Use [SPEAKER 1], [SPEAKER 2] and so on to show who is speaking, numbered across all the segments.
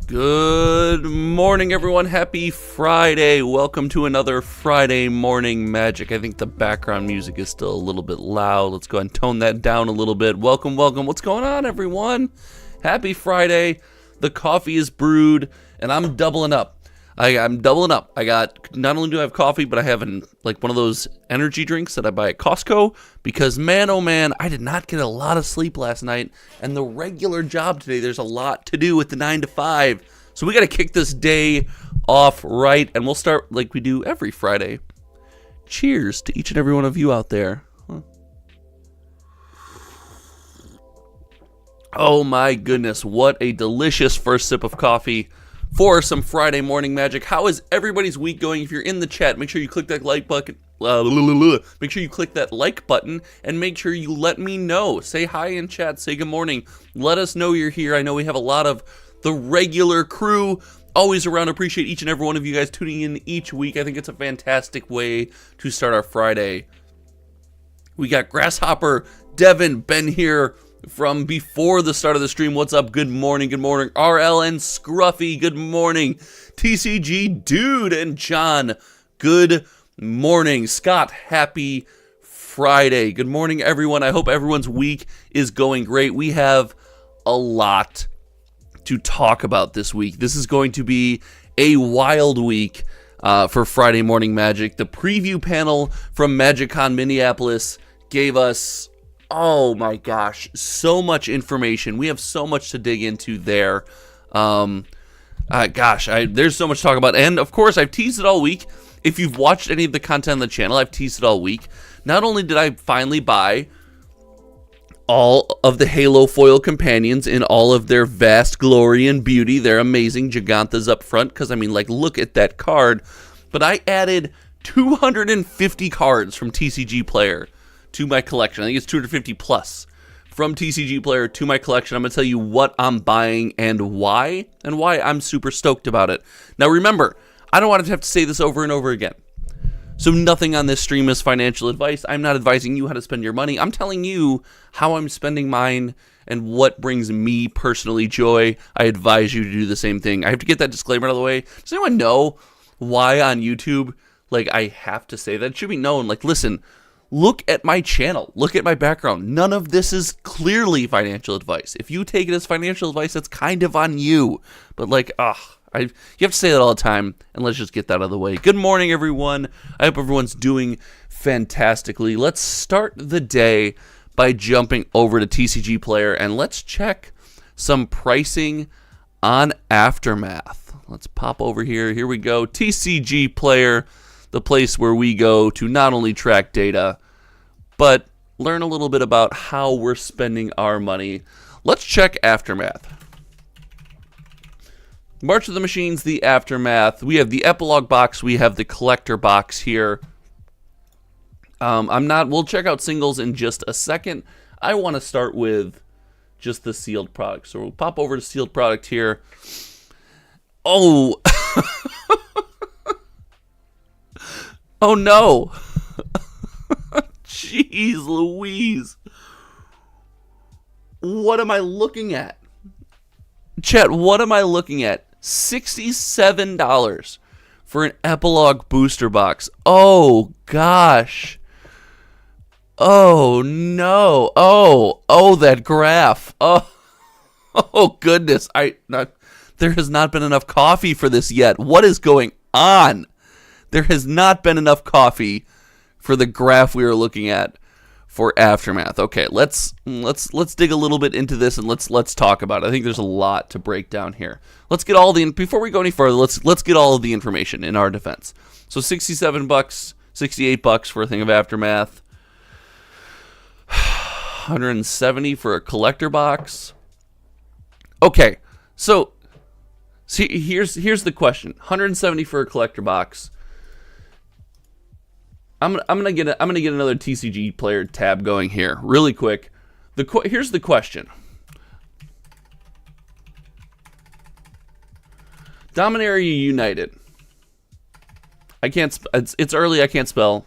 [SPEAKER 1] Good morning, everyone. Happy Friday. Welcome to another Friday Morning Magic. I think the background music is still a little bit loud. Let's go ahead and tone that down a little bit. Welcome, welcome. What's going on, everyone? Happy Friday. The coffee is brewed, and I'm doubling up. I'm doubling up. I got, not only do I have coffee, but I have like one of those energy drinks that I buy at Costco, because man, oh man, I did not get a lot of sleep last night, and the regular job today, there's a lot to do with the 9 to 5. So we got to kick this day off right, and we'll start like we do every Friday. Cheers to each and every one of you out there. Oh my goodness, what a delicious first sip of coffee for some Friday morning magic. How is everybody's week going? If you're in the chat, make sure you click that like button. Make sure you click that like button and make sure you let me know. Say hi in chat, say good morning. Let us know you're here. I know we have a lot of the regular crew always around. Appreciate each and every one of you guys tuning in each week. I think it's a fantastic way to start our Friday. We got Grasshopper, Devin, Ben here from before the start of the stream. What's up? Good morning. Good morning. RL and Scruffy. Good morning. TCG Dude and John. Good morning. Scott, happy Friday. Good morning, everyone. I hope everyone's week is going great. We have a lot to talk about this week. This is going to be a wild week for Friday Morning Magic. The preview panel from MagicCon Minneapolis gave us, oh my gosh, so much information. We have so much to dig into there. There's so much to talk about. And of course, I've teased it all week. If you've watched any of the content on the channel, I've teased it all week. Not only did I finally buy all of the Halo foil companions in all of their vast glory and beauty. They're amazing. Gigantha's up front because, I mean, like, look at that card. But I added 250 cards from TCG Player to my collection. I think it's 250 plus from TCG Player to my collection. I'm going to tell you what I'm buying and why I'm super stoked about it. Now, remember, I don't want to have to say this over and over again. So nothing on this stream is financial advice. I'm not advising you how to spend your money. I'm telling you how I'm spending mine and what brings me personally joy. I advise you to do the same thing. I have to get that disclaimer out of the way. Does anyone know why on YouTube, like, I have to say that? It should be known. Like, listen, look at my channel. Look at my background. None of this is clearly financial advice. If you take it as financial advice, that's kind of on you. But, like, you have to say that all the time, and let's just get that out of the way. Good morning, everyone. I hope everyone's doing fantastically. Let's start the day by jumping over to TCG Player, and let's check some pricing on Aftermath. Let's pop over here. Here we go. TCG Player, the place where we go to not only track data, but learn a little bit about how we're spending our money. Let's check Aftermath. March of the Machines, the Aftermath. We have the Epilogue box. We have the Collector box here. We'll check out singles in just a second. I want to start with just the sealed product. So we'll pop over to sealed product here. Oh. Oh no. Jeez Louise. What am I looking at? Chat, what am I looking at? $67 for an Epilogue booster box. Oh gosh. Oh no. Oh, that graph. Oh goodness. There has not been enough coffee for this yet. What is going on? There has not been enough coffee for the graph we are looking at for Aftermath. Okay, let's dig a little bit into this and let's talk about it. I think there's a lot to break down here. Let's get all the before we go any further. Let's get all of the information in our defense. So $67, $68 for a thing of Aftermath. $170 for a collector box. Okay, so see, here's the question. $170 for a collector box. I'm gonna get another TCG Player tab going here really quick. Here's the question. Dominaria United. I can't. It's early. I can't spell.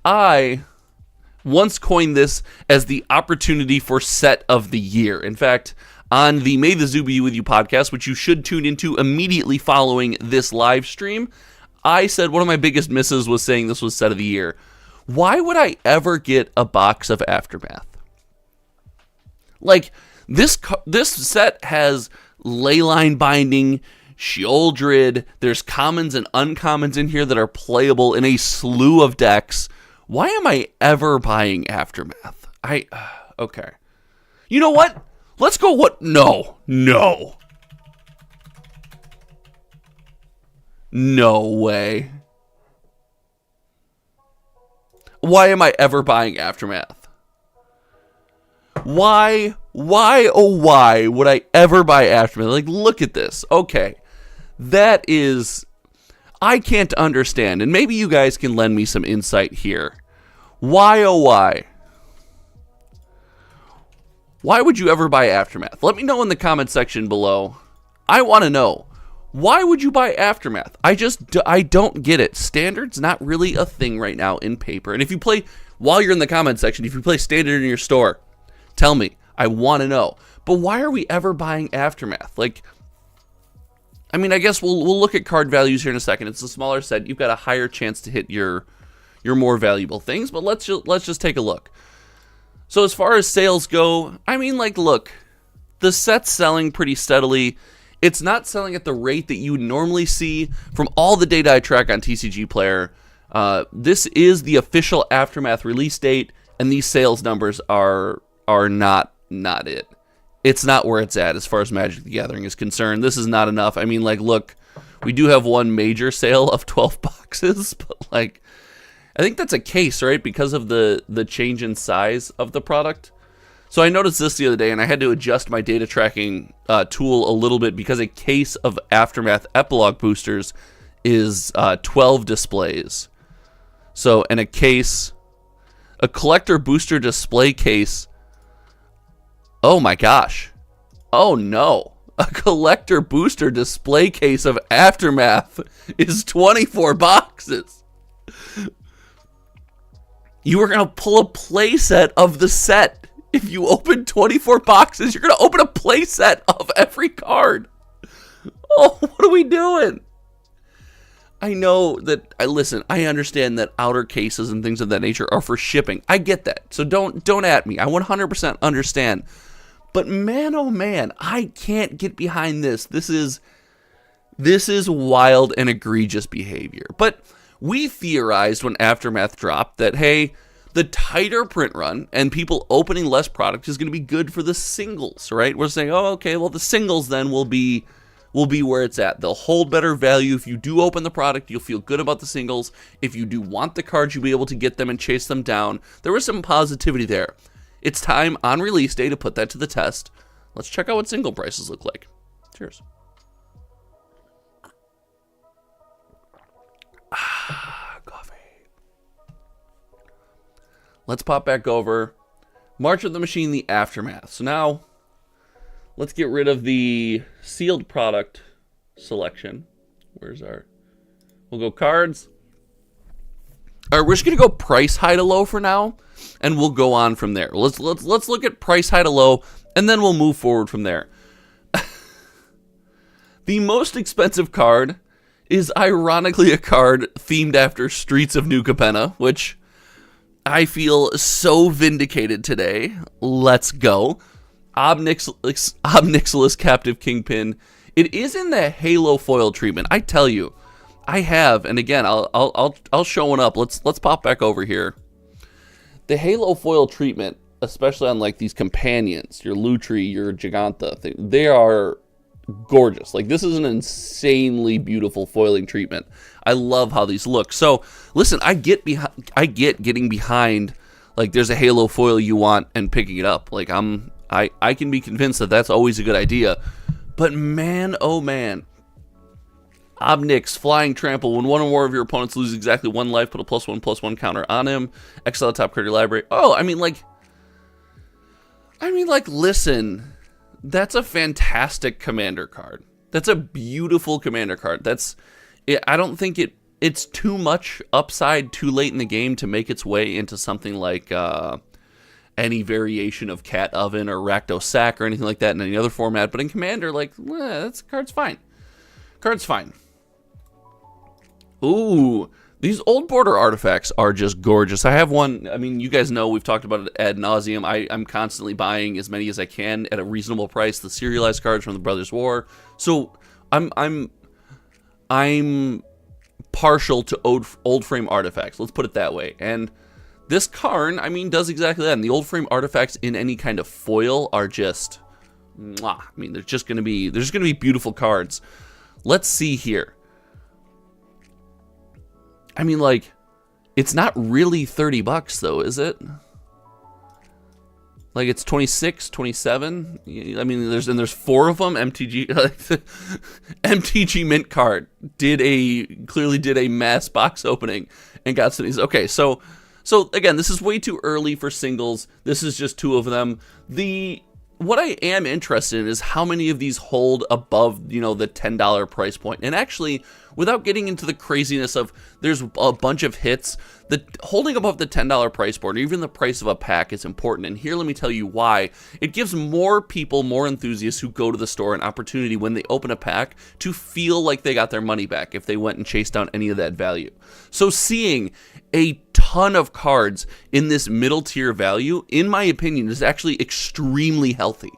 [SPEAKER 1] I once coined this as the opportunity for set of the year. In fact, on the May the Zoo Be With You podcast, which you should tune into immediately following this live stream, I said one of my biggest misses was saying this was set of the year. Why would I ever get a box of Aftermath? Like, this set has Leyline binding, Sheoldred, there's commons and uncommons in here that are playable in a slew of decks. Why am I ever buying Aftermath? Okay. You know what? Let's go what? No. No way. Why am I ever buying Aftermath? Why would I ever buy Aftermath? Like, look at this. Okay. That is... I can't understand, and maybe you guys can lend me some insight here. Why, oh why? Why would you ever buy Aftermath? Let me know in the comment section below. I want to know. Why would you buy Aftermath? I don't get it. Standard's not really a thing right now in paper. And if you play, while you're in the comment section, if you play Standard in your store, tell me. I want to know. But why are we ever buying Aftermath? Like, I mean, I guess we'll look at card values here in a second. It's a smaller set. You've got a higher chance to hit your more valuable things. But let's just take a look. So as far as sales go, I mean, like, look, the set's selling pretty steadily. It's not selling at the rate that you would normally see from all the data I track on TCG Player. This is the official Aftermath release date, and these sales numbers are not it. It's not where it's at as far as Magic the Gathering is concerned. This is not enough. I mean, like, look, we do have one major sale of 12 boxes, but, like, I think that's a case, right? Because of the change in size of the product. So I noticed this the other day, and I had to adjust my data tracking tool a little bit because a case of Aftermath Epilogue boosters is 12 displays. So, and a collector booster display case, oh my gosh. Oh no. A collector booster display case of Aftermath is 24 boxes. You are going to pull a playset of the set. If you open 24 boxes, you're going to open a playset of every card. Oh, what are we doing? I know that, I understand that outer cases and things of that nature are for shipping. I get that. So don't at me. I 100% understand. But man, oh man, I can't get behind this. This is wild and egregious behavior. But we theorized when Aftermath dropped that, hey, the tighter print run and people opening less product is going to be good for the singles, right? We're saying, oh, okay, well, the singles then will be where it's at. They'll hold better value. If you do open the product, you'll feel good about the singles. If you do want the cards, you'll be able to get them and chase them down. There was some positivity there. It's time on release day to put that to the test. Let's check out what single prices look like. Cheers. Coffee. Let's pop back over. March of the Machine, the Aftermath. So now, let's get rid of the sealed product selection. We'll go cards. All right, we're just gonna go price high to low for now, and we'll go on from there. Let's look at price high to low, and then we'll move forward from there. The most expensive card is ironically a card themed after Streets of New Capenna, which I feel so vindicated today. Let's go. Obnixilis Captive Kingpin. It is in the Halo foil treatment. I tell you, I have, and again, I'll show one up. Let's pop back over here. The Halo foil treatment, especially on like these companions, your Lutri, your Giganta, they are gorgeous. Like, this is an insanely beautiful foiling treatment. I love how these look. So listen, I get getting behind, like, there's a Halo foil you want and picking it up. Like, I can be convinced that that's always a good idea. But man, oh man, Obnix, Flying Trample. When one or more of your opponents lose exactly one life, put a +1/+1 counter on him. Exile top card of your library. Oh, I mean, listen, that's a fantastic commander card. That's a beautiful commander card. I don't think it's too much upside too late in the game to make its way into something like any variation of Cat Oven or Rakdos Sack or anything like that in any other format. But in Commander, that's card's fine. Card's fine. Ooh, these old border artifacts are just gorgeous. I have one. I mean, you guys know we've talked about it ad nauseum. I'm constantly buying as many as I can at a reasonable price. The serialized cards from the Brothers War. So I'm partial to old frame artifacts. Let's put it that way. And this Karn, I mean, does exactly that. And the old frame artifacts in any kind of foil are just, mwah. I mean, there's gonna be beautiful cards. Let's see here. I mean, like, it's not really $30 though, is it? Like, it's 26, 27. I mean, there's 4 of them. MTG, MTG Mint card clearly did a mass box opening and got some of these. Okay, so again, this is way too early for singles. This is just 2 of them. What I am interested in is how many of these hold above, the $10 price point. And actually, without getting into the craziness of there's a bunch of hits, the holding above the $10 price point, or even the price of a pack, is important. And here, let me tell you why. It gives more people, more enthusiasts who go to the store an opportunity when they open a pack to feel like they got their money back if they went and chased down any of that value. So seeing a ton of cards in this middle tier value, in my opinion, is actually extremely healthy.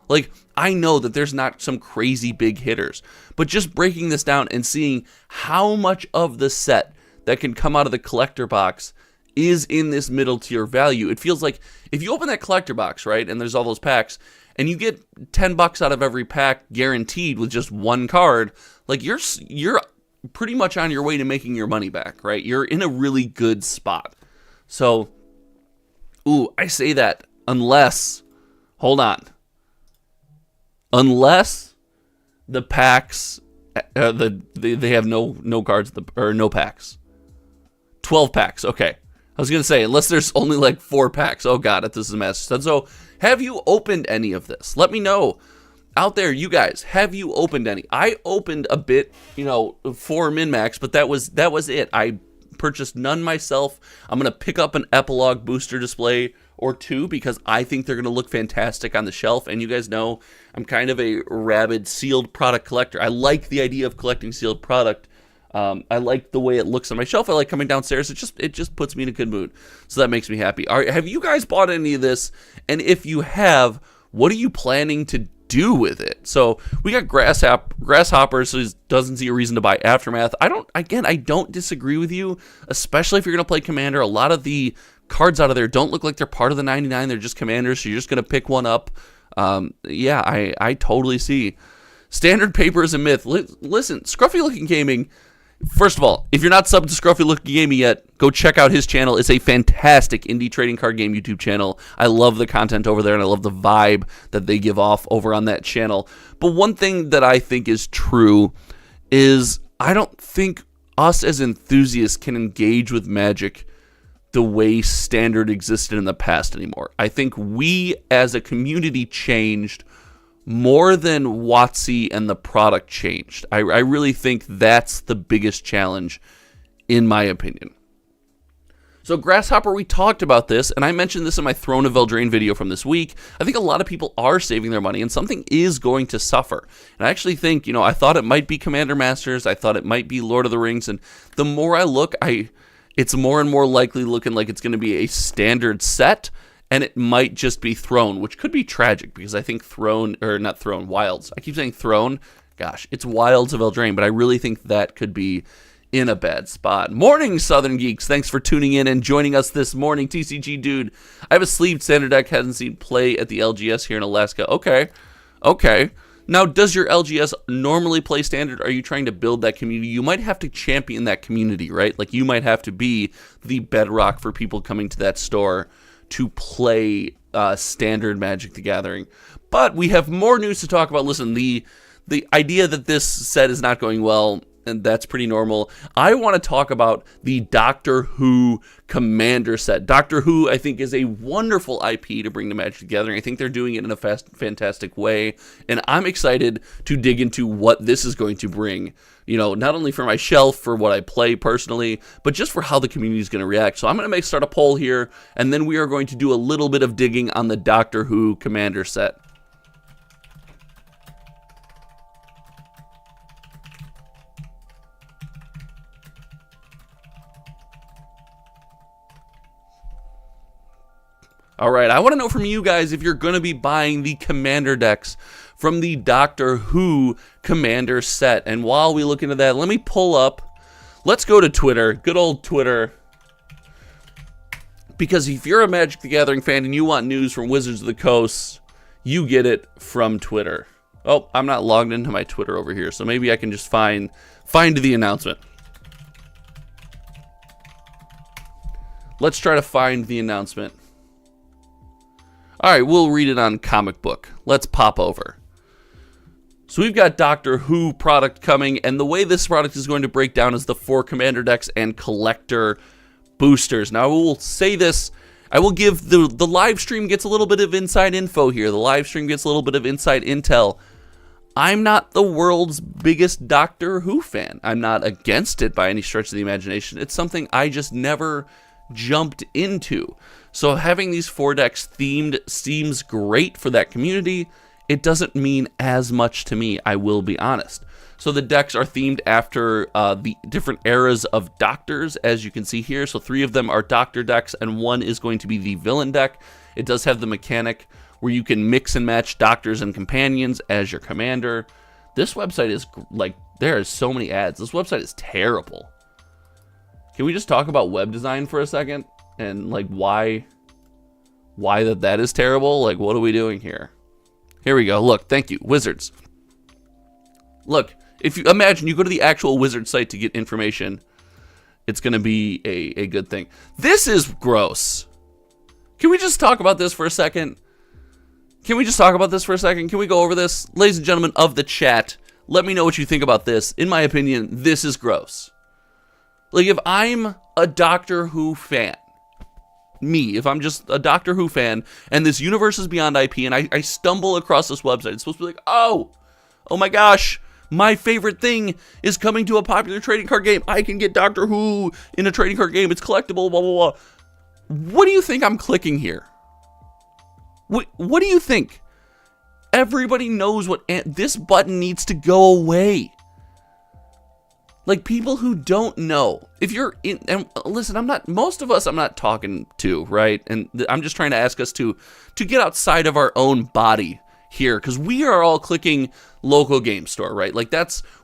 [SPEAKER 1] Like, I know that there's not some crazy big hitters, but just breaking this down and seeing how much of the set that can come out of the collector box is in this middle tier value. It feels like if you open that collector box, right, and there's all those packs, and you get $10 out of every pack guaranteed with just one card, like, you're pretty much on your way to making your money back, right? You're in a really good spot. So, ooh, I say that unless, hold on, unless the packs, they have no cards, or no packs. 12 packs, okay. I was going to say, unless there's only like 4 packs. Oh god, this is a mess. So, have you opened any of this? Let me know. Out there, you guys, have you opened any? I opened a bit, for MinMax, but that was it. I purchased none myself. I'm going to pick up an Epilogue booster display or 2 because I think they're going to look fantastic on the shelf. And you guys know I'm kind of a rabid sealed product collector. I like the idea of collecting sealed product. I like the way it looks on my shelf. I like coming downstairs. It just puts me in a good mood. So that makes me happy. Have you guys bought any of this? And if you have, what are you planning to do with it? So we got Grasshopper, so he doesn't see a reason to buy Aftermath. I don't disagree with you, especially if you're going to play Commander. A lot of the cards out of there don't look like they're part of the 99. They're just Commanders, so you're just going to pick one up. Yeah, I totally see. Standard Paper is a myth. Listen, Scruffy Looking Gaming, first of all, if you're not subbed to Scruffy Looking Gaming yet, go check out his channel. It's a fantastic indie trading card game YouTube channel. I love the content over there, and I love the vibe that they give off over on that channel. But one thing that I think is true is I don't think us as enthusiasts can engage with Magic the way Standard existed in the past anymore. I think we as a community changed more than WotC and the product changed. I really think that's the biggest challenge, in my opinion. So Grasshopper, we talked about this, and I mentioned this in my Throne of Eldraine video from this week. I think a lot of people are saving their money, and something is going to suffer. And I actually think, I thought it might be Commander Masters, I thought it might be Lord of the Rings, and the more I look, it's more and more likely looking like it's going to be a Standard set, and it might just be Throne, which could be tragic, because I think Wilds. I keep saying Throne. Gosh, it's Wilds of Eldraine, but I really think that could be in a bad spot. Morning, Southern Geeks. Thanks for tuning in and joining us this morning. TCG Dude, I have a sleeved Standard deck. Hasn't seen play at the LGS here in Alaska. Okay. Now, does your LGS normally play Standard? Are you trying to build that community? You might have to champion that community, right? Like, you might have to be the bedrock for people coming to that store to play Standard Magic the Gathering. But we have more news to talk about. Listen, the idea that this set is not going well, and that's pretty normal. I want to talk about the Doctor Who Commander set. Doctor Who, I think, is a wonderful IP to bring to Magic the Gathering. I think they're doing it in a fantastic way, and I'm excited to dig into what this is going to bring. Not only for my shelf, for what I play personally, but just for how the community is going to react. So I'm going to start a poll here, and then we are going to do a little bit of digging on the Doctor Who Commander set. All right, I want to know from you guys if you're going to be buying the Commander decks from the Doctor Who Commander set. And while we look into that, let me pull up. Let's go to Twitter, good old Twitter. Because if you're a Magic the Gathering fan and you want news from Wizards of the Coast, you get it from Twitter. Oh, I'm not logged into my Twitter over here, so maybe I can just find the announcement. Let's try to find the announcement. All right, we'll read it on Comic Book. Let's pop over. So we've got Doctor Who product coming, and the way this product is going to break down is the 4 Commander decks and Collector boosters. Now, I will say this. I will give the live stream gets a little bit of inside info here. The live stream gets a little bit of inside intel. I'm not the world's biggest Doctor Who fan. I'm not against it by any stretch of the imagination. It's something I just never jumped into. So having these 4 decks themed seems great for that community. It doesn't mean as much to me, I will be honest. So the decks are themed after the different eras of Doctors, as you can see here. So 3 of them are Doctor decks, and 1 is going to be the Villain deck. It does have the mechanic where you can mix and match Doctors and Companions as your commander. This website is, there are so many ads. This website is terrible. Can we just talk about web design for a second? And why that is terrible? What are we doing here? Here we go. Look, thank you, Wizards. Look, If you imagine you go to the actual Wizard site to get information, it's going to be a good thing. This is gross. Can we just talk about this for a second? Can we go over this? Ladies and gentlemen of the chat, let me know what you think about this. In my opinion, this is gross. Like, if I'm a Doctor Who fan, if I'm just a Doctor Who fan, and this Universe is Beyond IP, and I stumble across this website, it's supposed to be like, oh my gosh, my favorite thing is coming to a popular trading card game. I can get Doctor Who in a trading card game. It's collectible, blah, blah, blah. What do you think I'm clicking here? What do you think? Everybody knows this button needs to go away. Like, people who don't know, if you're in, and listen, most of us I'm not talking to, right? And I'm just trying to ask us to get outside of our own body here, because we are all clicking local game store, right? Like,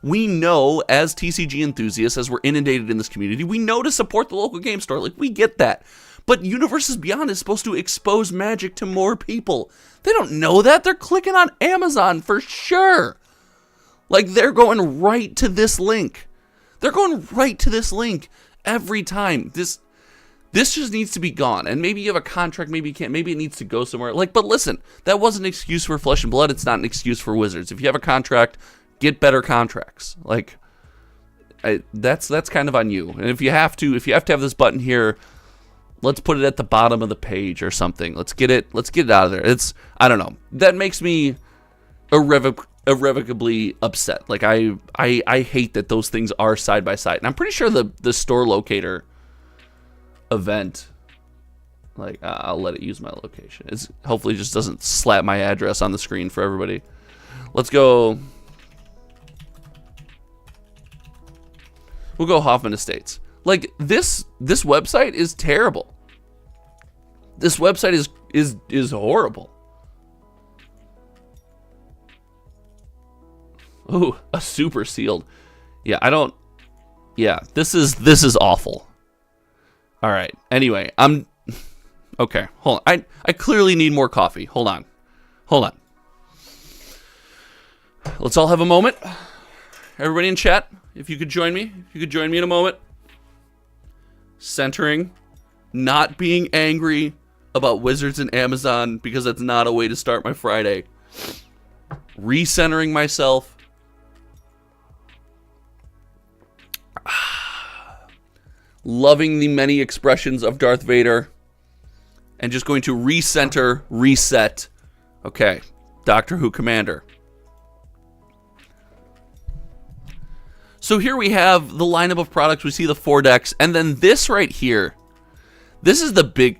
[SPEAKER 1] we know as TCG enthusiasts, as we're inundated in this community, we know to support the local game store. Like, we get that. But Universes Beyond is supposed to expose Magic to more people. They don't know that. They're clicking on Amazon for sure. Like, they're going right to this link. They're going right to this link every time. This just needs to be gone. And maybe you have a contract, maybe you can't, maybe it needs to go somewhere. Like, but listen, that wasn't an excuse for Flesh and Blood. It's not an excuse for Wizards. If you have a contract, get better contracts. Like, that's kind of on you. And if you have to have this button here, let's put it at the bottom of the page or something. Let's get it out of there. I don't know. That makes me irrevocably upset. Like, I hate that those things are side by side. And I'm pretty sure the store locator event, like, I'll let it use my location. It's hopefully just doesn't slap my address on the screen for everybody. Let's go. We'll go Hoffman Estates. Like, this website is terrible. This website is horrible. Ooh, a super sealed. Yeah, this is awful. All right. Anyway, okay. Hold on. I clearly need more coffee. Hold on. Let's all have a moment. Everybody in chat, if you could join me in a moment. Centering, not being angry about Wizards and Amazon, because that's not a way to start my Friday. Recentering myself. Loving the many expressions of Darth Vader. And just going to recenter, reset. Okay, Doctor Who Commander. So here we have the lineup of products. We see the 4 decks. And then this right here. This is the big...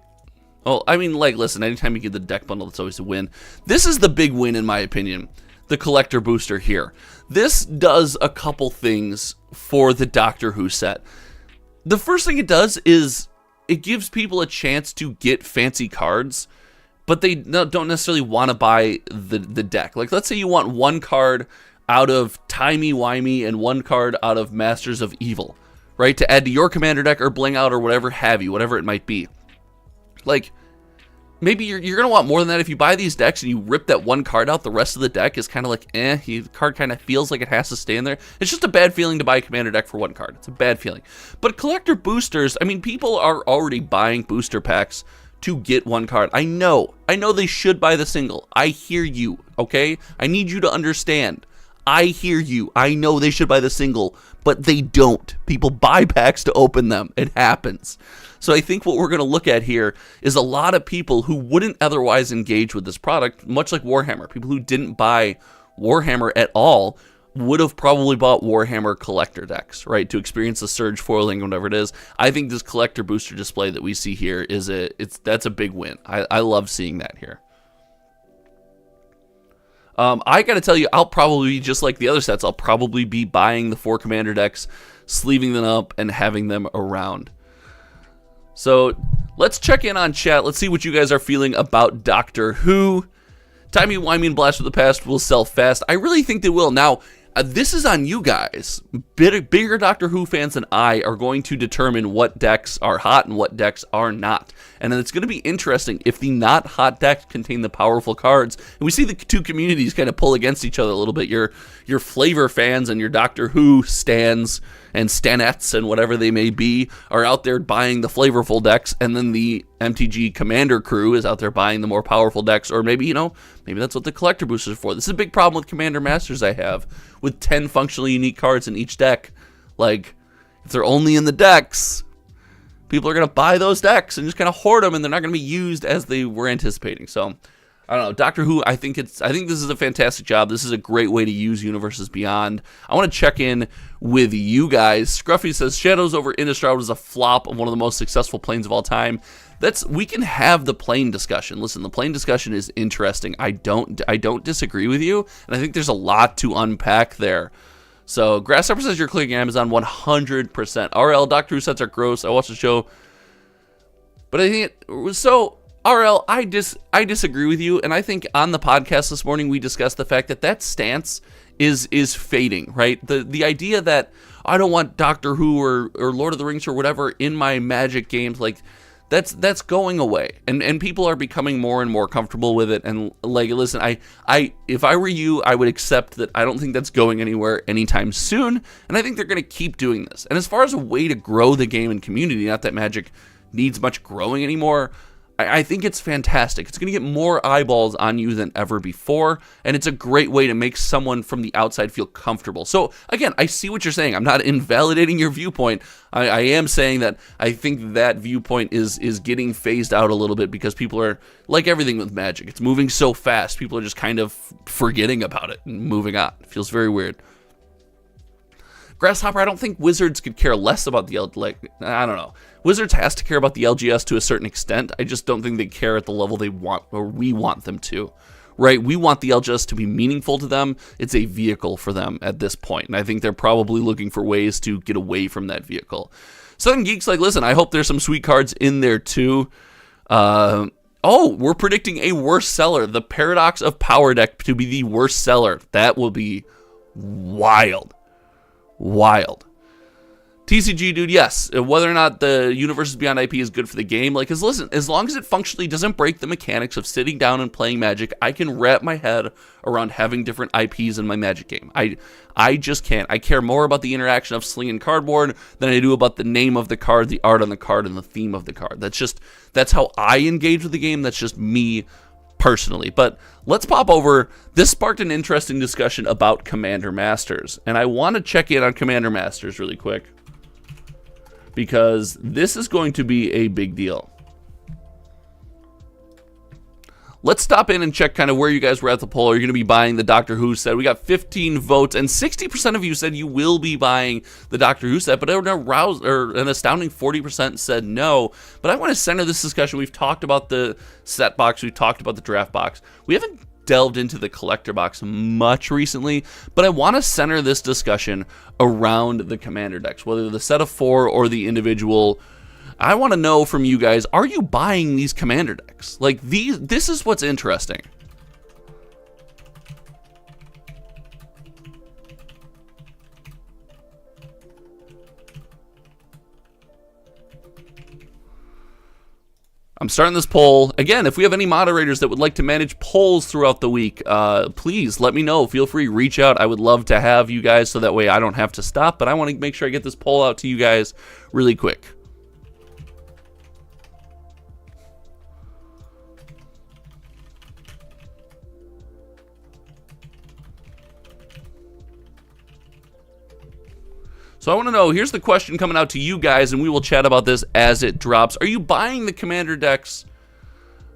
[SPEAKER 1] Oh, I mean, like, listen, anytime you get the deck bundle, it's always a win. This is the big win, in my opinion. The collector booster here. This does a couple things for the Doctor Who set. The first thing it does is it gives people a chance to get fancy cards, but they don't necessarily want to buy the deck. Like, let's say you want one card out of Timey-Wimey and one card out of Masters of Evil, right? To add to your commander deck or bling out or whatever have you, whatever it might be. Like, maybe you're going to want more than that. If you buy these decks and you rip that one card out, the rest of the deck is kind of like, the card kind of feels like it has to stay in there. It's just a bad feeling to buy a commander deck for one card. It's a bad feeling. But collector boosters, I mean, people are already buying booster packs to get one card. I know they should buy the single. I hear you, okay? I need you to understand. I hear you. I know they should buy the single, but they don't. People buy packs to open them. It happens. So I think what we're going to look at here is a lot of people who wouldn't otherwise engage with this product, much like Warhammer. People who didn't buy Warhammer at all would have probably bought Warhammer collector decks, right, to experience the Surge foiling, whatever it is. I think this collector booster display that we see here that's a big win. I love seeing that here. I gotta tell you, I'll probably, just like the other sets, I'll probably be buying the 4 commander decks, sleeving them up, and having them around. So let's check in on chat. Let's see what you guys are feeling about Doctor Who. Timey-Wimey and Blast from the Past will sell fast. I really think they will. Now, This is on you guys. Bigger Doctor Who fans than I are going to determine what decks are hot and what decks are not. And it's going to be interesting if the not hot decks contain the powerful cards. And we see the two communities kind of pull against each other a little bit. Your flavor fans and your Doctor Who stans and stanettes and whatever they may be are out there buying the flavorful decks, and then the MTG Commander crew is out there buying the more powerful decks, or maybe, maybe that's what the collector boosters are for. This is a big problem with Commander Masters I have, with 10 functionally unique cards in each deck. Like, if they're only in the decks, people are going to buy those decks and just kind of hoard them, and they're not going to be used as they were anticipating. So, I don't know. Doctor Who, I think this is a fantastic job. This is a great way to use Universes Beyond. I want to check in with you guys. Scruffy says, Shadows over Innistrad was a flop of one of the most successful planes of all time. We can have the plane discussion. Listen, the plane discussion is interesting. I don't disagree with you, and I think there's a lot to unpack there. So, Grasshopper says you're clicking Amazon 100%. RL, Doctor Who sets are gross. I watched the show, but I think it was so... RL, I disagree with you, and I think on the podcast this morning we discussed the fact that stance is fading, right? The idea that I don't want Doctor Who or Lord of the Rings or whatever in my Magic games, like that's going away, and people are becoming more and more comfortable with it. And like, listen, I if I were you, I would accept that. I don't think that's going anywhere anytime soon, and I think they're going to keep doing this. And as far as a way to grow the game and community, not that Magic needs much growing anymore, I think it's fantastic. It's going to get more eyeballs on you than ever before, and it's a great way to make someone from the outside feel comfortable. So, again, I see what you're saying. I'm not invalidating your viewpoint. I am saying that I think that viewpoint is getting phased out a little bit because people are, like everything with Magic, it's moving so fast, people are just kind of forgetting about it and moving on. It feels very weird. Grasshopper, I don't think Wizards could care less about the I don't know. Wizards has to care about the LGS to a certain extent. I just don't think they care at the level they want, or we want them to, right? We want the LGS to be meaningful to them. It's a vehicle for them at this point, and I think they're probably looking for ways to get away from that vehicle. Southern Geek's like, listen, I hope there's some sweet cards in there too. Oh, we're predicting a worst seller. The Paradox of Power deck to be the worst seller. That will be wild. Wild. TCG, dude, yes. Whether or not the Universes Beyond IP is good for the game, listen, as long as it functionally doesn't break the mechanics of sitting down and playing Magic, I can wrap my head around having different IPs in my Magic game. I just can't. I care more about the interaction of slinging cardboard than I do about the name of the card, the art on the card, and the theme of the card. That's how I engage with the game. That's just me personally. But let's pop over. This sparked an interesting discussion about Commander Masters, and I want to check in on Commander Masters really quick, because this is going to be a big deal. Let's stop in and check kind of where you guys were at the poll. Are you going to be buying the Doctor Who set? We got 15 votes, and 60% of you said you will be buying the Doctor Who set, but an astounding 40% said no. But I want to center this discussion. We've talked about the set box. We've talked about the draft box. We haven't delved into the collector box much recently, but I want to center this discussion around the commander decks, whether the set of 4 or the individual. I want to know from you guys, are you buying these commander decks? This is what's interesting. I'm starting this poll. Again, if we have any moderators that would like to manage polls throughout the week, please let me know. Feel free, reach out. I would love to have you guys so that way I don't have to stop, but I want to make sure I get this poll out to you guys really quick. So I want to know, here's the question coming out to you guys, and we will chat about this as it drops. Are you buying the commander decks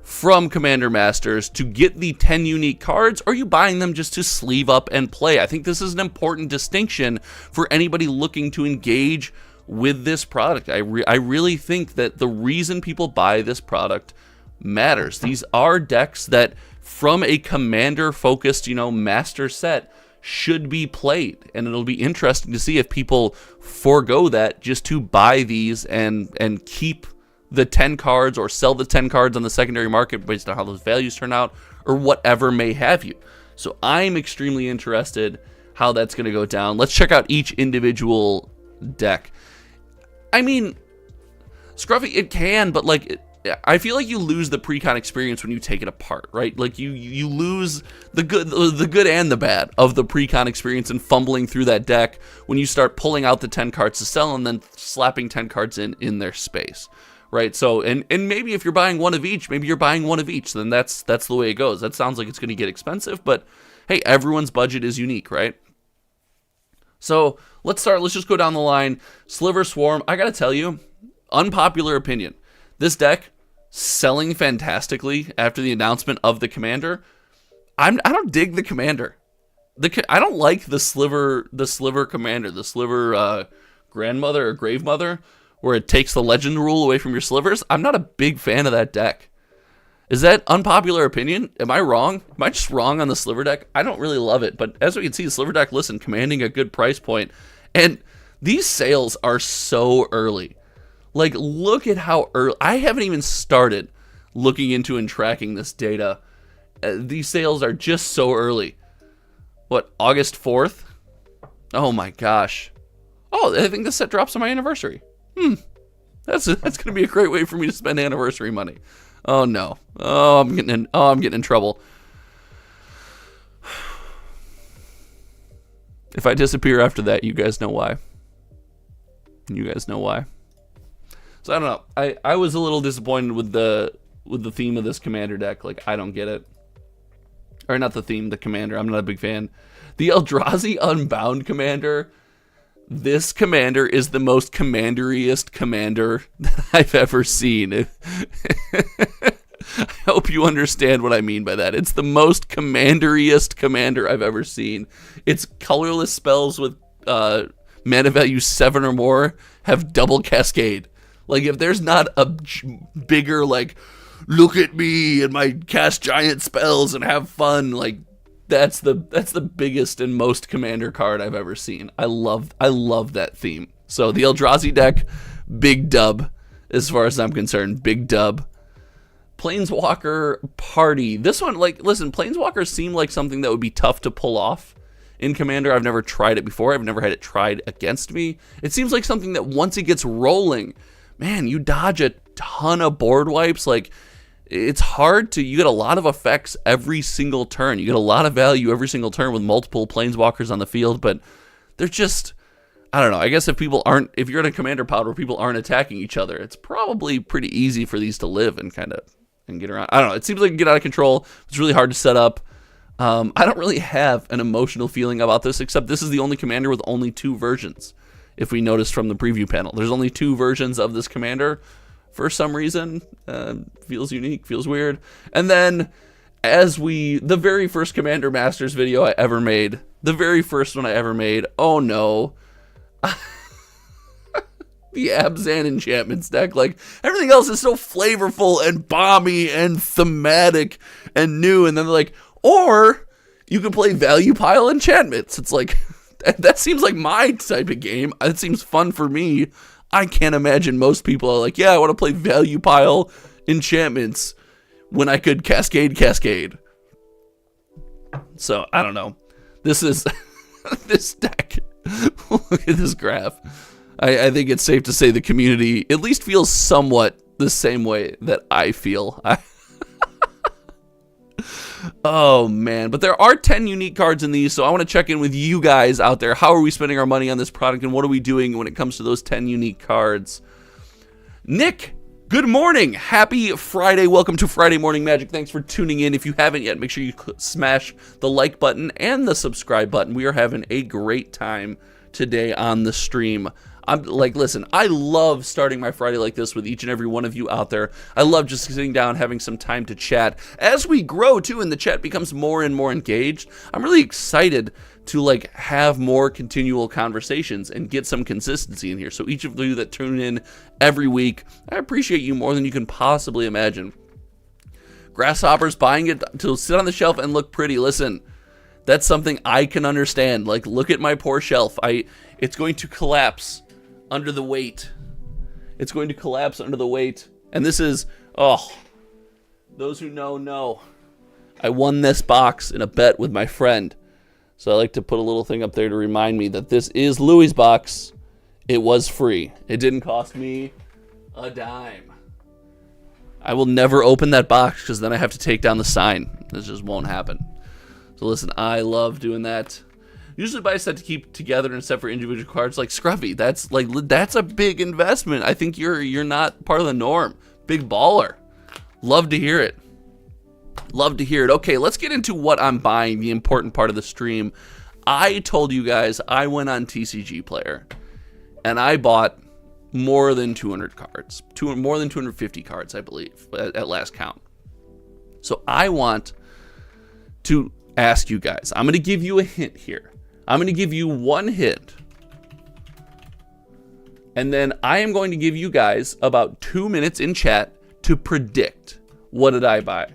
[SPEAKER 1] from Commander Masters to get the 10 unique cards, or are you buying them just to sleeve up and play? I think this is an important distinction for anybody looking to engage with this product. I really think that the reason people buy this product matters. These are decks that, from a commander-focused, master set, should be played, and it'll be interesting to see if people forego that just to buy these and keep the 10 cards or sell the 10 cards on the secondary market based on how those values turn out or whatever may have you. So I'm extremely interested. how that's going to go down. Let's check out each individual deck. I mean, Scruffy, it can, but like, I feel like you lose the pre-con experience when you take it apart, right? Like you lose the good and the bad of the pre-con experience and fumbling through that deck when you start pulling out the 10 cards to sell and then slapping 10 cards in their space, right? So and maybe if you're buying one of each, maybe you're buying one of each, then that's the way it goes. That sounds like it's going to get expensive, but hey, everyone's budget is unique, right? So let's just go down the line. Sliver Swarm, I gotta tell you, unpopular opinion, this deck selling fantastically after the announcement of the commander. I don't dig the commander. I don't like the sliver commander, the sliver grandmother or grave mother, where it takes the legend rule away from your slivers. I'm not a big fan of that deck. Is that unpopular opinion? Am I wrong? Am I just wrong on the sliver deck? I don't really love it, but as we can see, the sliver deck, listen, commanding a good price point, and these sales are so early. Like, look at how early. I haven't even started looking into and tracking this data. These sales are just so early. What, August 4th? Oh my gosh. Oh, I think this set drops on my anniversary. That's going to be a great way for me to spend anniversary money. Oh no. Oh, I'm getting in trouble. If I disappear after that, you guys know why. You guys know why. So I don't know. I was a little disappointed with the theme of this commander deck. Like, I don't get it. Or not the theme, the commander. I'm not a big fan. The Eldrazi Unbound commander. This commander is the most commanderiest commander that I've ever seen. I hope you understand what I mean by that. It's the most commanderiest commander I've ever seen. Its colorless spells with mana value 7 or more have double cascade. Like, if there's not a bigger, like, look at me and my cast giant spells and have fun, like, that's the biggest and most commander card I've ever seen. I love that theme. So the Eldrazi deck, big dub as far as I'm concerned. Big dub. Planeswalker Party. This one, like, listen, Planeswalkers seem like something that would be tough to pull off in Commander. I've never tried it before. I've never had it tried against me. It seems like something that once it gets rolling, man, you dodge a ton of board wipes. Like, it's hard to, you get a lot of effects every single turn. You get a lot of value every single turn with multiple Planeswalkers on the field, but they're just, I don't know. I guess if you're in a commander pod where people aren't attacking each other, it's probably pretty easy for these to live and get around. I don't know. It seems like it can get out of control. It's really hard to set up. I don't really have an emotional feeling about this, except this is the only commander with only 2 versions. If we noticed from the preview panel, there's only 2 versions of this commander. For some reason, feels unique, feels weird. And then, the very first Commander Masters video I ever made, the very first one I ever made, oh no, the Abzan Enchantments deck, like, everything else is so flavorful and bomby and thematic and new, and then they're like, or you can play Value Pile Enchantments. It's like, that seems like my type of game. It seems fun for me. I can't imagine most people are like, yeah, I want to play Value Pile Enchantments when I could Cascade. So, I don't know. This is, this deck, look at this graph. I think it's safe to say the community at least feels somewhat the same way that I feel. Oh, man. But there are 10 unique cards in these, so I want to check in with you guys out there. How are we spending our money on this product, and what are we doing when it comes to those 10 unique cards? Nick, good morning. Happy Friday. Welcome to Friday Morning Magic. Thanks for tuning in. If you haven't yet, make sure you smash the like button and the subscribe button. We are having a great time today on the stream. I'm like, listen, I love starting my Friday like this with each and every one of you out there. I love just sitting down, having some time to chat. As we grow, too, and the chat becomes more and more engaged, I'm really excited to, like, have more continual conversations and get some consistency in here. So each of you that tune in every week, I appreciate you more than you can possibly imagine. Grasshoppers buying it to sit on the shelf and look pretty. Listen, that's something I can understand. Like, look at my poor shelf. It's going to collapse under the weight. It's going to collapse under the weight. And this is, those who know. I won this box in a bet with my friend. So I like to put a little thing up there to remind me that this is Louies Box. It was free. It didn't cost me a dime. I will never open that box because then I have to take down the sign. This just won't happen. So listen, I love doing that. Usually buy a set to keep together and a set for individual cards like Scruffy. That's a big investment. I think you're not part of the norm. Big baller. Love to hear it. Love to hear it. Okay, let's get into what I'm buying, the important part of the stream. I told you guys I went on TCG Player and I bought more than 200 cards. More than 250 cards, I believe, at last count. So I want to ask you guys. I'm going to give you a hint here. I'm going to give you one hint. And then I am going to give you guys about 2 minutes in chat to predict what did I buy.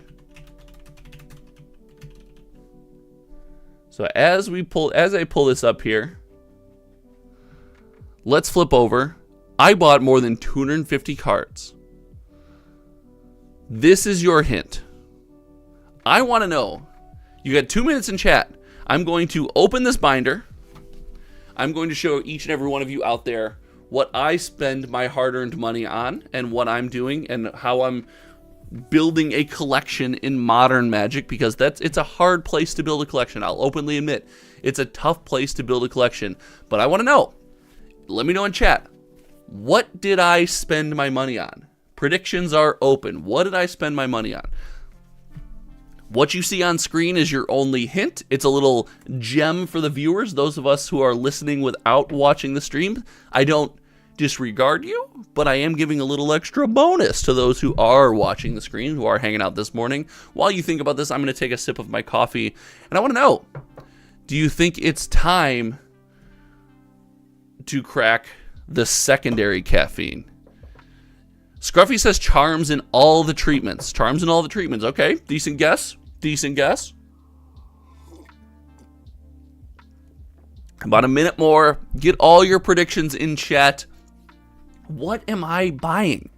[SPEAKER 1] So as I pull this up here, let's flip over. I bought more than 250 cards. This is your hint. I want to know. You got 2 minutes in chat. I'm going to open this binder. I'm going to show each and every one of you out there what I spend my hard-earned money on and what I'm doing and how I'm building a collection in modern Magic, because it's a hard place to build a collection. I'll openly admit it's a tough place to build a collection, but I want to know. Let me know in chat. What did I spend my money on? Predictions are open. What did I spend my money on? What you see on screen is your only hint. It's a little gem for the viewers, those of us who are listening without watching the stream. I don't disregard you, but I am giving a little extra bonus to those who are watching the screen, who are hanging out this morning. While you think about this, I'm going to take a sip of my coffee, and I want to know, do you think it's time to crack the secondary caffeine? Scruffy says charms in all the treatments. Charms in all the treatments. Okay, decent guess. Decent guess. About a minute more. Get all your predictions in chat. What am I buying?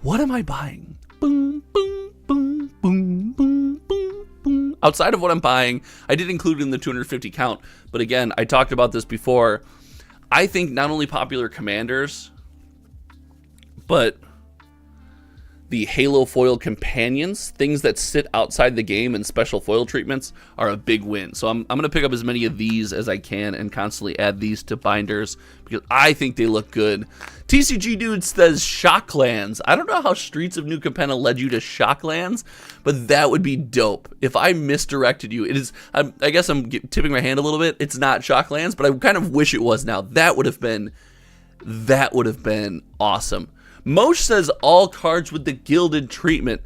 [SPEAKER 1] What am I buying? Boom, boom, boom, boom, boom, boom, boom. Outside of what I'm buying, I did include it in the 250 count. But again, I talked about this before. I think not only popular commanders, but the Halo foil companions, things that sit outside the game and special foil treatments, are a big win. So I'm going to pick up as many of these as I can and constantly add these to binders because I think they look good. TCG Dude says Shocklands. I don't know how Streets of New Capenna led you to Shocklands, but that would be dope. If I misdirected you, it is. I guess I'm tipping my hand a little bit. It's not Shocklands, but I kind of wish it was now. That would have been awesome. Mosh says all cards with the gilded treatment.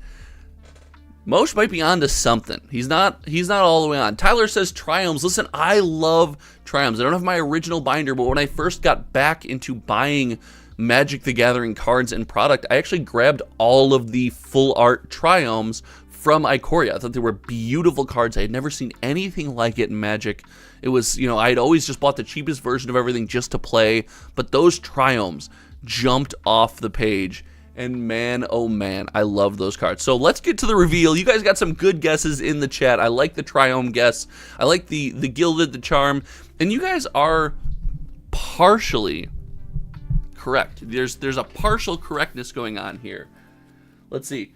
[SPEAKER 1] Mosh might be onto something. He's not all the way on. Tyler says Triomes. Listen, I love Triomes. I don't have my original binder, but when I first got back into buying Magic the Gathering cards and product, I actually grabbed all of the full art Triomes from Ikoria. I thought they were beautiful cards. I had never seen anything like it in Magic. It was, I had always just bought the cheapest version of everything just to play, but those Triomes jumped off the page, and man, oh man, I love those cards. So let's get to the reveal. You guys got some good guesses in the chat. I like the Triome guess. I like the Gilded, the Charm, and you guys are partially correct. There's a partial correctness going on here. Let's see.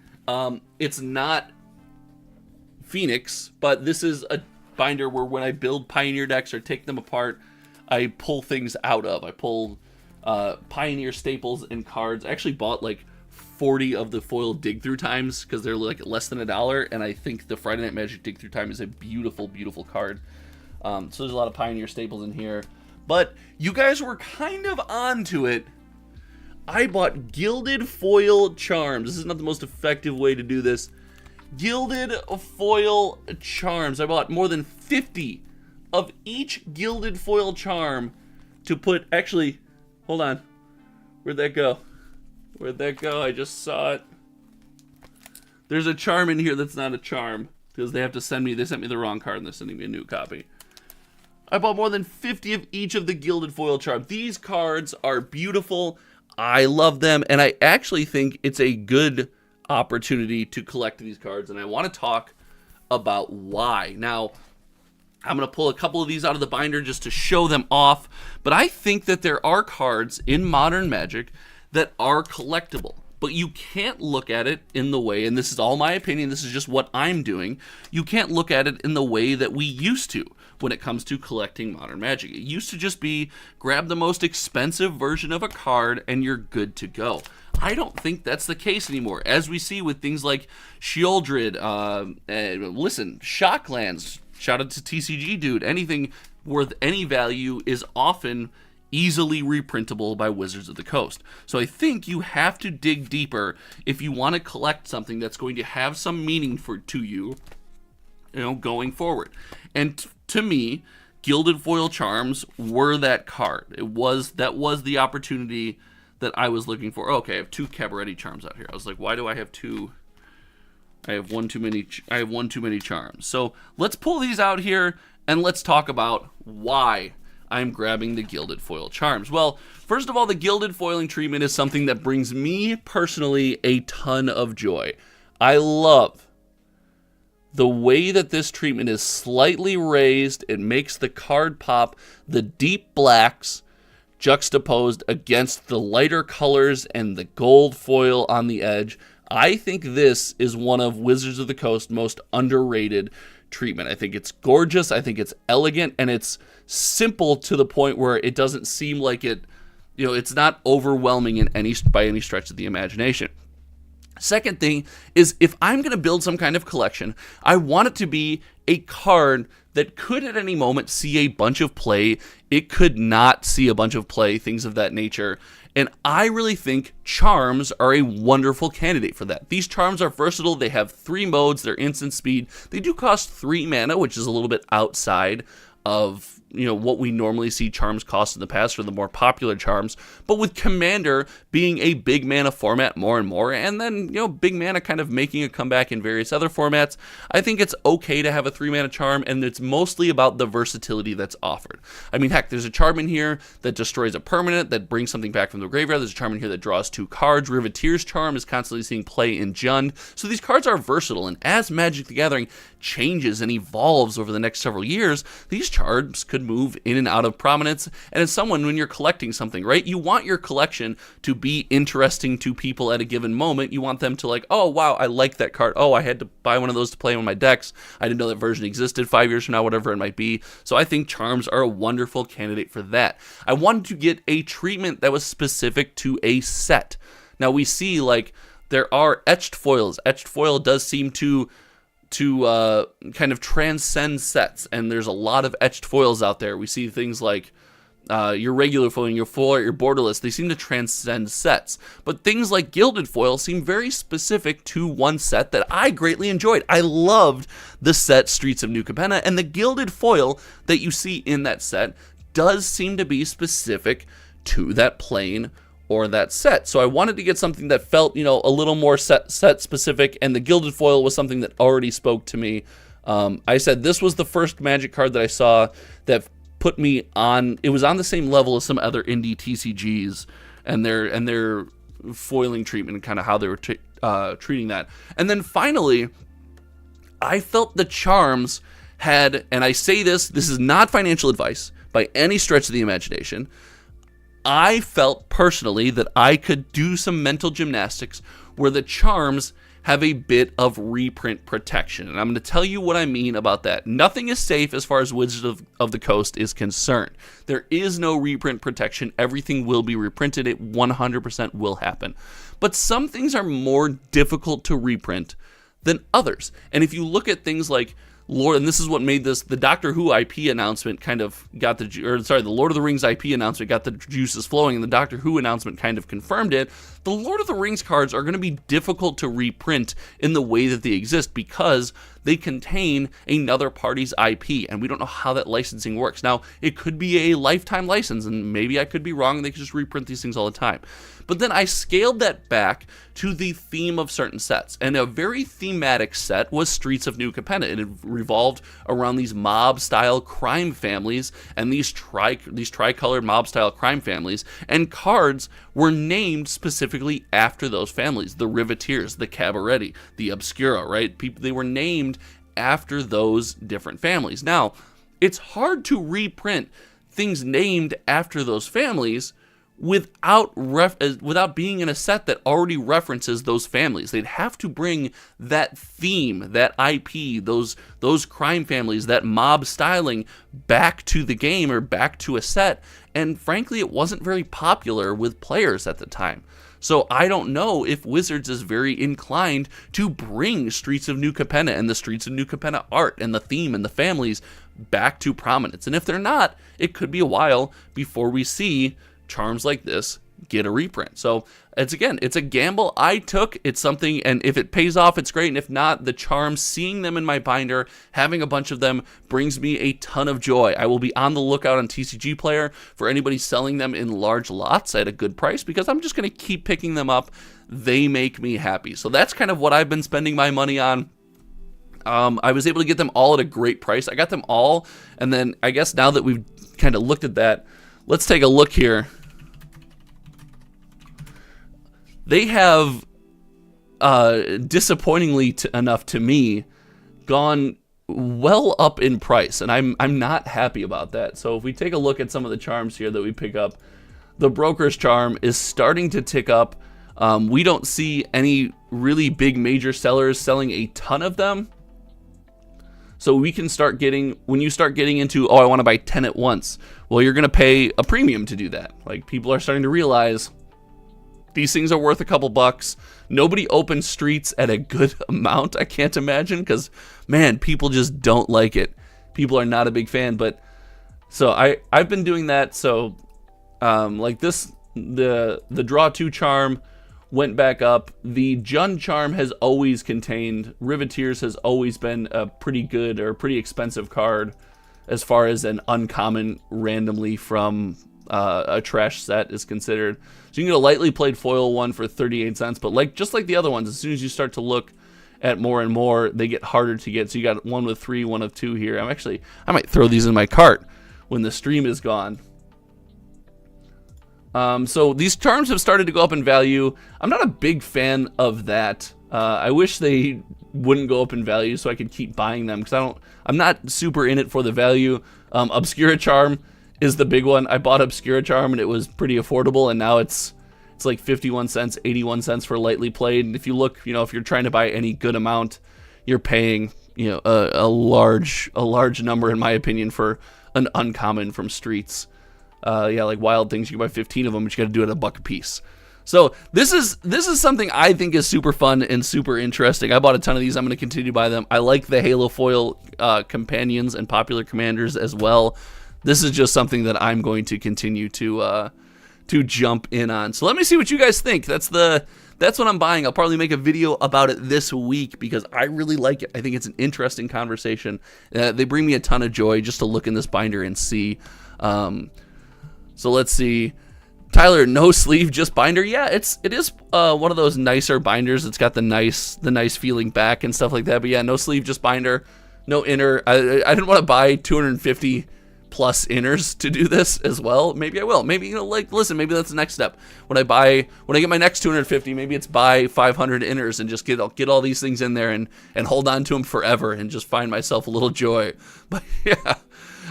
[SPEAKER 1] It's not Phoenix, but this is a binder where when I build Pioneer decks or take them apart, I pull things out of. I pull Pioneer staples and cards. I actually bought like 40 of the foil dig through times because they're like less than $1, and I think the Friday Night Magic dig through time is a beautiful, beautiful card. So there's a lot of Pioneer staples in here, but you guys were kind of onto it. I bought Gilded Foil Charms. This is not the most effective way to do this. Gilded Foil Charms. I bought more than 50 of each Gilded Foil Charm to put, actually, hold on. Where'd that go? Where'd that go? I just saw it. There's a charm in here that's not a charm because they sent me the wrong card and they're sending me a new copy. I bought more than 50 of each of the Gilded Foil Charm. These cards are beautiful. I love them, and I actually think it's a good opportunity to collect these cards, and I want to talk about why. Now, I'm going to pull a couple of these out of the binder just to show them off. But I think that there are cards in Modern Magic that are collectible. But you can't look at it in the way, and this is all my opinion, this is just what I'm doing, you can't look at it in the way that we used to when it comes to collecting Modern Magic. It used to just be grab the most expensive version of a card and you're good to go. I don't think that's the case anymore, as we see with things like Shieldred, Shocklands, shout out to TCG dude, anything worth any value is often easily reprintable by Wizards of the Coast. So I think you have to dig deeper if you want to collect something that's going to have some meaning to you, going forward. And to me, Gilded Foil Charms were that card. That was the opportunity that I was looking for. Okay, I have 2 Cabaretti Charms out here. I was like, why do I have 2? I have one too many charms. So let's pull these out here and let's talk about why I'm grabbing the Gilded Foil Charms. Well, first of all, the Gilded Foiling treatment is something that brings me personally a ton of joy. I love the way that this treatment is slightly raised. It makes the card pop. The deep blacks juxtaposed against the lighter colors and the gold foil on the edge. I think this is one of Wizards of the Coast's most underrated treatment. I think it's gorgeous, I think it's elegant, and it's simple to the point where it doesn't seem like it's not overwhelming by any stretch of the imagination. Second thing is, if I'm going to build some kind of collection, I want it to be a card that could at any moment see a bunch of play. It could not see a bunch of play, things of that nature. And I really think charms are a wonderful candidate for that. These charms are versatile. They have 3 modes. They're instant speed. They do cost 3 mana, which is a little bit outside of what we normally see charms cost in the past for the more popular charms. But with Commander being a big mana format more and more, and then big mana kind of making a comeback in various other formats, I think it's okay to have a 3 mana charm, and it's mostly about the versatility that's offered. I mean, heck, there's a charm in here that destroys a permanent, that brings something back from the graveyard. There's a charm in here that draws 2 cards. Riveteer's Charm is constantly seeing play in Jund. So these cards are versatile, and as Magic the Gathering changes and evolves over the next several years, these charms could move in and out of prominence. And as someone, when you're collecting something, right, you want your collection to be interesting to people at a given moment. You want them to like, oh wow, I like that card. Oh, I had to buy one of those to play on my decks. I didn't know that version existed 5 years from now, whatever it might be. So I think charms are a wonderful candidate for that. I wanted to get a treatment that was specific to a set. Now we see like there are etched foils. Etched foil does seem to kind of transcend sets, and there's a lot of etched foils out there. We see things like your regular foiling, your foil, your borderless, they seem to transcend sets. But things like Gilded Foil seem very specific to one set that I greatly enjoyed. I loved the set Streets of New Capenna, and the Gilded Foil that you see in that set does seem to be specific to that plane or that set. So I wanted to get something that felt, a little more set specific, and the Gilded Foil was something that already spoke to me. I said this was the first Magic card that I saw that put me on, it was on the same level as some other indie TCGs and their foiling treatment and kind of how they were treating that. And then finally, I felt the charms had, and I say this is not financial advice by any stretch of the imagination, I felt personally that I could do some mental gymnastics where the charms have a bit of reprint protection. And I'm going to tell you what I mean about that. Nothing is safe as far as Wizards of the Coast is concerned. There is no reprint protection. Everything will be reprinted. It 100% will happen. But some things are more difficult to reprint than others. And if you look at things like Lord, and this is what made this, the Doctor Who IP announcement kind of got the Lord of the Rings IP announcement got the juices flowing, and the Doctor Who announcement kind of confirmed it. The Lord of the Rings cards are going to be difficult to reprint in the way that they exist because they contain another party's IP, and we don't know how that licensing works. Now, it could be a lifetime license, and maybe I could be wrong, and they could just reprint these things all the time. But then I scaled that back to the theme of certain sets, and a very thematic set was Streets of New Capenna. It revolved around these mob-style crime families and these tricolored mob-style crime families, and cards were named specifically after those families. The Riveteers, the Cabaretti, the Obscura, right? They were named after those different families. Now, it's hard to reprint things named after those families without being in a set that already references those families. They'd have to bring that theme, that IP, those crime families, that mob styling back to the game or back to a set, and frankly it wasn't very popular with players at the time. So I don't know if Wizards is very inclined to bring Streets of New Capenna and the Streets of New Capenna art and the theme and the families back to prominence. And if they're not, it could be a while before we see charms like this get a reprint. So it's a gamble I took. It's something, and if it pays off, it's great. And if not, the charms, seeing them in my binder, having a bunch of them brings me a ton of joy. I will be on the lookout on TCG Player for anybody selling them in large lots at a good price, because I'm just going to keep picking them up. They make me happy. So that's kind of what I've been spending my money on. I was able to get them all at a great price. I got them all, and then I guess now that we've kind of looked at that, let's take a look here. They have, disappointingly enough to me, gone well up in price, and I'm not happy about that. So if we take a look at some of the charms here that we pick up, the Broker's Charm is starting to tick up. We don't see any really big major sellers selling a ton of them. So we can start getting, when you start getting into, oh, I want to buy 10 at once, well, you're going to pay a premium to do that. Like, people are starting to realize these things are worth a couple bucks. Nobody opens Streets at a good amount, I can't imagine, because, man, people just don't like it. People are not a big fan, but so I've been doing that. So like this, the Draw 2 charm went back up. The Jund charm has always contained, Riveteers has always been a pretty good or pretty expensive card as far as an uncommon randomly from a trash set is considered. So you can get a lightly played foil one for 38 cents, but just like the other ones, as soon as you start to look at more and more, they get harder to get. So you got one with 3, one of 2 here. I might throw these in my cart when the stream is gone. So these charms have started to go up in value. I'm not a big fan of that. I wish they wouldn't go up in value so I could keep buying them, because I'm not super in it for the value. Obscura Charm is the big one. I bought Obscura Charm and it was pretty affordable, and now it's like 51 cents, 81 cents for lightly played. And if you look, if you're trying to buy any good amount, you're paying, a large number, in my opinion, for an uncommon from Streets. Like Wild Things, you can buy 15 of them, but you got to do it at $1 a piece. So this is something I think is super fun and super interesting. I bought a ton of these. I'm going to continue to buy them. I like the Halo Foil companions and popular commanders as well. This is just something that I'm going to continue to jump in on. So let me see what you guys think. That's what I'm buying. I'll probably make a video about it this week because I really like it. I think it's an interesting conversation. They bring me a ton of joy just to look in this binder and see. So let's see. Tyler, no sleeve, just binder. Yeah, it is one of those nicer binders. It's got the nice feeling back and stuff like that. But yeah, no sleeve, just binder, no inner. I didn't want to buy 250 plus inners to do this as well. Maybe I will. Maybe listen. Maybe that's the next step. When I get my next 250, maybe it's buy 500 inners and just get all these things in there and hold on to them forever and just find myself a little joy. But yeah.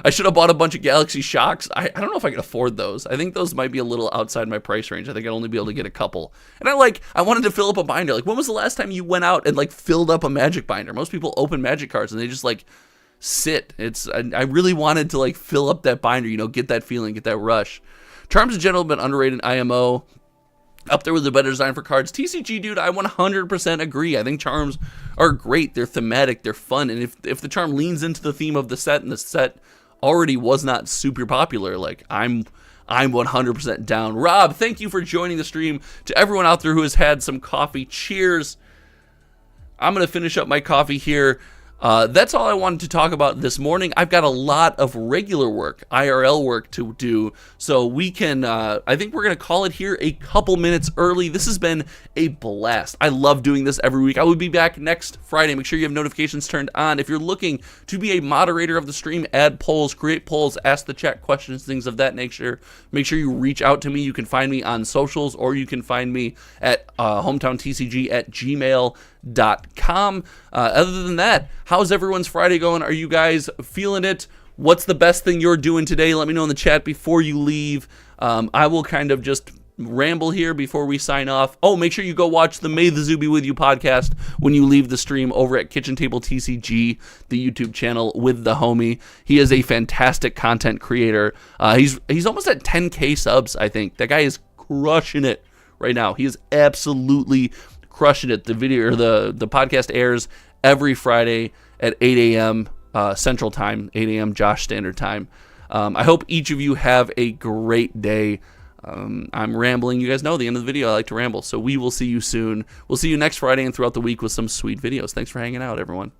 [SPEAKER 1] I should have bought a bunch of Galaxy Shocks. I don't know if I can afford those. I think those might be a little outside my price range. I think I'd only be able to get a couple. And I wanted to fill up a binder. Like, when was the last time you went out and filled up a Magic binder? Most people open Magic cards and they just sit. I really wanted to fill up that binder, get that feeling, get that rush. Charms in general have been underrated in IMO. Up there with the better design for cards. TCG, dude, I 100% agree. I think charms are great. They're thematic. They're fun. And if the charm leans into the theme of the set and the set already was not super popular, I'm 100% down. Rob, thank you for joining the stream. To everyone out there who has had some coffee, cheers. I'm going to finish up my coffee here. That's all I wanted to talk about this morning. I've got a lot of regular work, IRL work to do, so we can, I think we're going to call it here a couple minutes early. This has been a blast. I love doing this every week. I will be back next Friday. Make sure you have notifications turned on. If you're looking to be a moderator of the stream, add polls, create polls, ask the chat questions, things of that nature. Make sure you reach out to me. You can find me on socials, or you can find me at hometowntcg@gmail.com. Other than that, how's everyone's Friday going? Are you guys feeling it? What's the best thing you're doing today? Let me know in the chat before you leave. I will kind of just ramble here before we sign off. Oh, make sure you go watch the May the Zoo Be With You podcast when you leave the stream over at Kitchen Table TCG, the YouTube channel with the homie. He is a fantastic content creator. He's almost at 10K subs, I think. That guy is crushing it right now. He is absolutely crushing it. The video or the podcast airs every Friday at 8 a.m. Central Time, 8 a.m. Josh Standard Time. I hope each of you have a great day. I'm rambling. You guys know the end of the video, I like to ramble. So we will see you soon. We'll see you next Friday and throughout the week with some sweet videos. Thanks for hanging out, everyone.